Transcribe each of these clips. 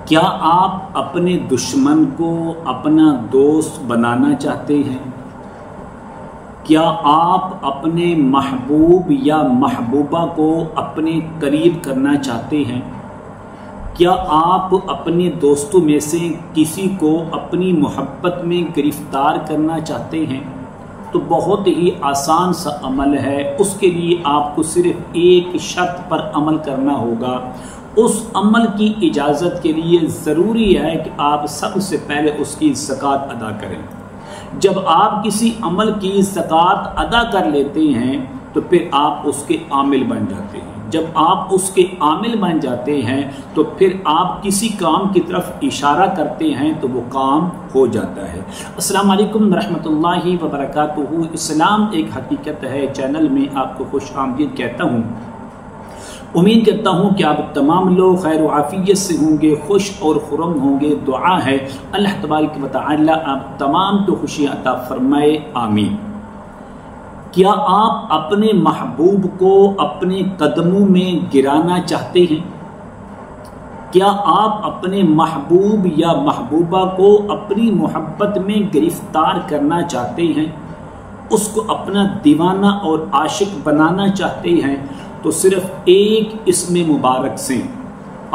क्या आप अपने दुश्मन को अपना दोस्त बनाना चाहते हैं? क्या आप अपने महबूब या महबूबा को अपने करीब करना चाहते हैं? क्या आप अपने दोस्तों में से किसी को अपनी मोहब्बत में गिरफ्तार करना चाहते हैं? तो बहुत ही आसान सा अमल है। उसके लिए आपको सिर्फ एक शर्त पर अमल करना होगा। उस अमल की इजाज़त के लिए ज़रूरी है कि आप सबसे पहले उसकी ज़कात अदा करें। जब आप किसी अमल की ज़कात अदा कर लेते हैं तो फिर आप उसके आमिल बन जाते हैं। जब आप उसके आमिल बन जाते हैं तो फिर आप किसी काम की तरफ इशारा करते हैं तो वो काम हो जाता है। अस्सलाम वालेकुम रहमतुल्लाहि व बरकातुहू। इस्लाम एक हकीकत है चैनल में आपको खुश आमदीद कहता हूँ। उम्मीद करता हूँ कि आप तमाम लोग खैर व आफियत से होंगे, खुश और खुरम होंगे। दुआ है अल्लाह तबारक व तआला आप तमाम को खुशियाँ अता फरमाए, आमीन। क्या आप अपने महबूब को अपने कदमों में गिराना चाहते हैं? क्या आप अपने महबूब या महबूबा को अपनी मोहब्बत में गिरफ्तार करना चाहते हैं? उसको अपना दीवाना और आशिक बनाना चाहते हैं? तो सिर्फ एक इसमें मुबारक से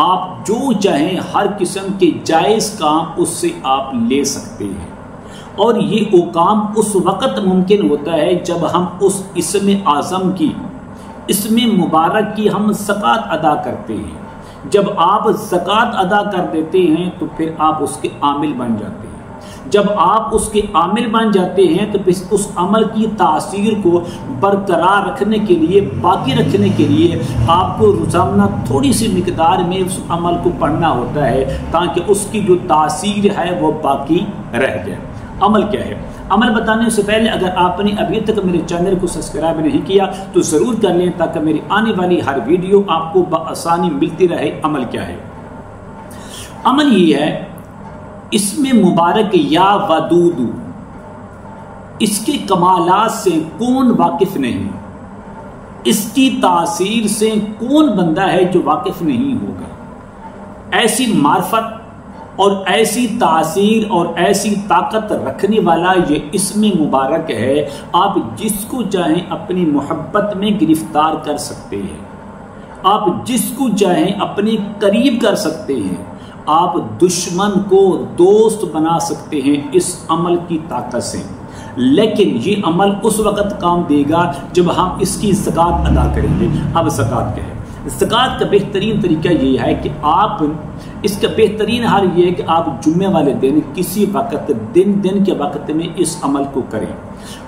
आप जो चाहें हर किस्म के जायज़ काम उससे आप ले सकते हैं। और ये वो काम उस वक़्त मुमकिन होता है जब हम उस इसमें आज़म की, इसमें मुबारक की हम ज़कात अदा करते हैं। जब आप ज़कात अदा कर देते हैं तो फिर आप उसके आमिल बन जाते हैं। जब आप उसके आमिल बन जाते हैं तो फिर उस अमल की तासीर को बरकरार रखने के लिए, बाकी रखने के लिए आपको रोज़ाना थोड़ी सी मिकदार में उस अमल को पढ़ना होता है ताकि उसकी जो तासीर है वो बाकी रह जाए। अमल क्या है? अमल बताने से पहले अगर आपने अभी तक मेरे चैनल को सब्सक्राइब नहीं किया तो ज़रूर कर लें ताकि मेरी आने वाली हर वीडियो आपको बआसानी मिलती रहे। अमल क्या है? अमल ये है, इसमें मुबारक या वदूदू, इसके कमालात से कौन वाकिफ नहीं, इसकी तासीर से कौन बंदा है जो वाकिफ नहीं होगा। ऐसी मार्फत और ऐसी तासीर और ऐसी ताकत रखने वाला ये इसमें मुबारक है। आप जिसको चाहें अपनी मोहब्बत में गिरफ्तार कर सकते हैं, आप जिसको चाहें अपने करीब कर सकते हैं, आप दुश्मन को दोस्त बना सकते हैं इस अमल की ताकत से। लेकिन ये अमल उस वक़्त काम देगा जब हम इसकी ज़कात अदा करेंगे। अब ज़कात क्या है? ज़कात का बेहतरीन तरीका ये है कि आप इसका बेहतरीन हाल ये है कि आप जुम्मे वाले दिन किसी वक़्त दिन के वक़्त में इस अमल को करें।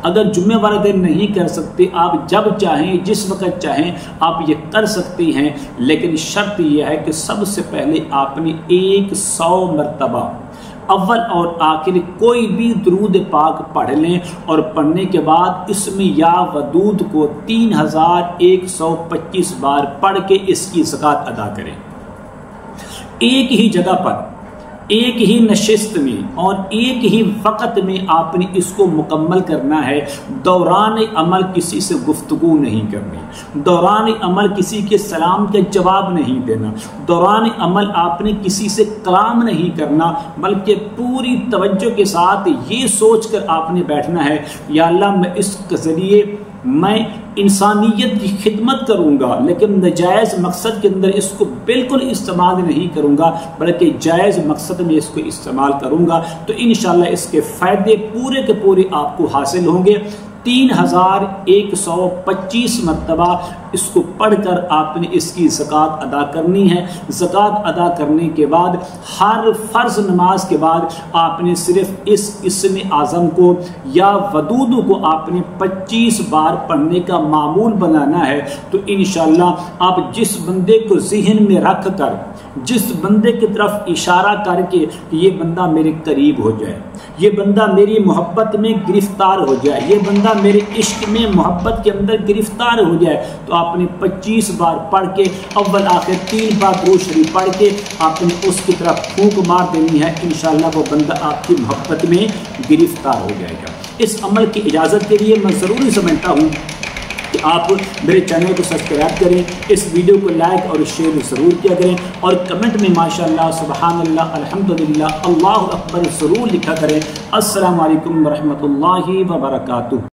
अगर जुम्मे वाले दिन नहीं कर सकते, आप जब चाहें जिस वक़्त चाहें आप ये कर सकते हैं। लेकिन शर्त यह है कि सबसे पहले आपने 100 मरतबा अव्वल और आखिर कोई भी दुरूद पाक पढ़ लें और पढ़ने के बाद इसमें या वदूद को 3125 बार पढ़ के इसकी ज़कात अदा करें। एक ही जगह पर, एक ही नशिस्त में और एक ही वक़्त में आपने इसको मुकम्मल करना है। दौरान अमल किसी से गुफ्तगू नहीं करनी, दौरान अमल किसी के सलाम के जवाब नहीं देना, दौरान अमल आपने किसी से कलाम नहीं करना, बल्कि पूरी तवज्जो के साथ ये सोच कर आपने बैठना है, या अल्लाह मैं इसके ज़रिए मैं इंसानियत की खिदमत करूंगा, लेकिन नाजायज़ मकसद के अंदर इसको बिल्कुल इस्तेमाल नहीं करूंगा, बल्कि जायज़ मकसद में इसको इस्तेमाल करूंगा। तो इंशाअल्लाह इसके फ़ायदे पूरे के पूरे आपको हासिल होंगे। 3125 मरतबा इसको पढ़कर आपने इसकी ज़कात अदा करनी है। ज़कात अदा करने के बाद हर फ़र्ज़ नमाज के बाद आपने सिर्फ इस इसमें आज़म को या वदूदू को आपने 25 बार पढ़ने का मामूल बनाना है। तो इंशाअल्लाह आप जिस बंदे को ज़हन में रख कर, जिस बंदे की तरफ इशारा करके ये बंदा मेरे करीब हो जाए, ये बंदा मेरी मोहब्बत में गिरफ्तार हो जाए, ये बंदा मेरे इश्क में मोहब्बत के अंदर गिरफ्तार हो जाए, तो आपने 25 बार पढ़ के अव्वल आखिर 3 बार दुरूद शरीफ पढ़ के आपने उसकी तरफ फूंक मार देनी है। इंशाअल्लाह वो बंदा आपकी मोहब्बत में गिरफ्तार हो जाएगा। इस अमल की इजाज़त के लिए मैं ज़रूरी समझता हूँ कि आप मेरे चैनल को सब्सक्राइब करें, इस वीडियो को लाइक और शेयर ज़रूर किया करें और कमेंट में माशाअल्लाह, सुबहानल्लाह, अल्हम्दुलिल्लाह, अल्लाहु अकबर ज़रूर लिखा करें। अस्सलामु अलैकुम व रहमतुल्लाहि व बरकातुहू।